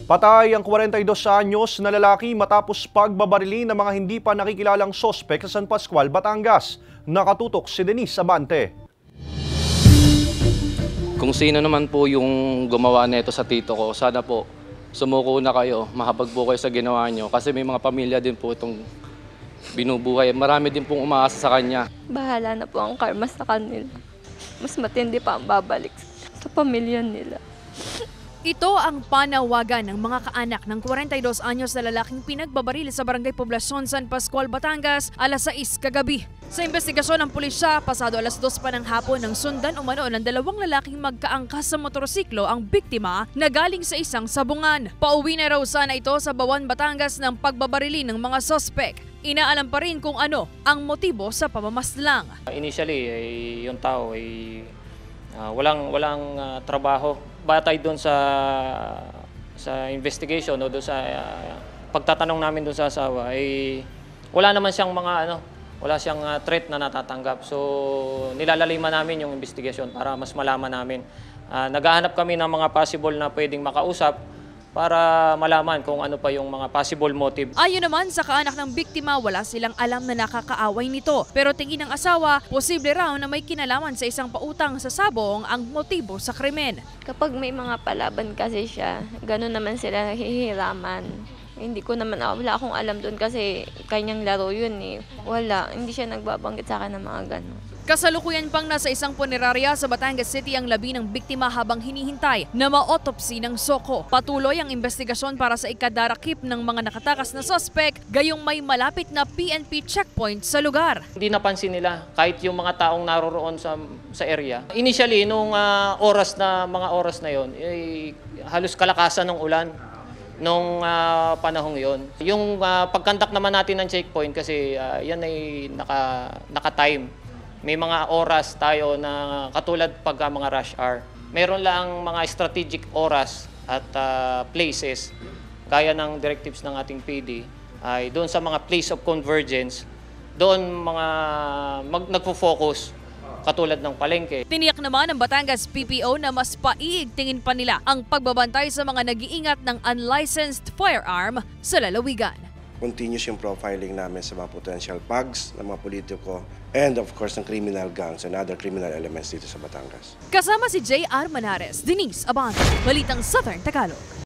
Patay ang 42 anyos na lalaki matapos pagbabarili ng mga hindi pa nakikilalang sospek sa San Pascual, Batangas. Nakatutok si Denise Abante. Kung sino naman po yung gumawa nito sa tito ko, sana po sumuko na kayo, mahabag po kayo sa ginawa nyo. Kasi may mga pamilya din po itong binubuhay. Marami din pong umaasa sa kanya. Bahala na po ang karma sa kanila. Mas matindi pa ang babalik sa pamilya nila. Ito ang panawagan ng mga kaanak ng 42 anyos na lalaking pinagbabaril sa Barangay Poblacion, San Pascual, Batangas, alas 6 kagabi. Sa investigasyon ng pulisya, pasado alas 2 pa ng hapon nang sundan umano ng dalawang lalaking magkaangkas sa motorsiklo ang biktima na galing sa isang sabungan. Pauwi na raw sana ito sa Bawan, Batangas ng pagbabarili ng mga sospek. Inaalam pa rin kung ano ang motibo sa pamamaslang. Initially, yung tao ay walang trabaho. Batay doon sa investigation o doon sa pagtatanong namin doon sa asawa ay wala naman siyang wala siyang threat na natatanggap. So nilalaliman namin yung investigation para mas malaman namin. Naghahanap kami ng mga possible na pwedeng makausap para malaman kung ano pa yung mga possible motive. Ayon naman sa kaanak ng biktima, wala silang alam na nakakaaway nito. Pero tingin ng asawa, posible raw na may kinalaman sa isang pautang sa sabong ang motibo sa krimen. Kapag may mga palaban kasi siya, gano'n naman sila nahihiraman. Hindi ko naman, wala akong alam doon kasi kanyang laro yun eh. Wala, hindi siya nagbabanggit sa akin ng mga gano'n. Kasalukuyan pang nasa isang punerarya sa Batangas City ang labi ng biktima habang hinihintay na ma-autopsy ng SOCO. Patuloy ang investigasyon para sa ikadarakip ng mga nakatakas na suspect, gayong may malapit na PNP checkpoint sa lugar. Hindi napansin nila kahit yung mga taong naroroon sa area. Initially, nung mga oras na yon, halos kalakasan ng ulan nung panahong yon. Yung pagkandak naman natin ng checkpoint kasi yan ay naka-time. May mga oras tayo na katulad pag mga rush hour. Meron lang mga strategic oras at places gaya ng directives ng ating PD ay doon sa mga place of convergence, doon nagfo-focus katulad ng palengke. Tiniyak naman ng Batangas PPO na mas paiigtingin pa nila ang pagbabantay sa mga nag-iingat ng unlicensed firearm sa lalawigan. Continuous yung profiling namin sa mga potential pugs ng mga politiko and of course ng criminal gangs and other criminal elements dito sa Batangas. Kasama si J.R. Manares, Denise Abante, Balitang Southern Tagalog.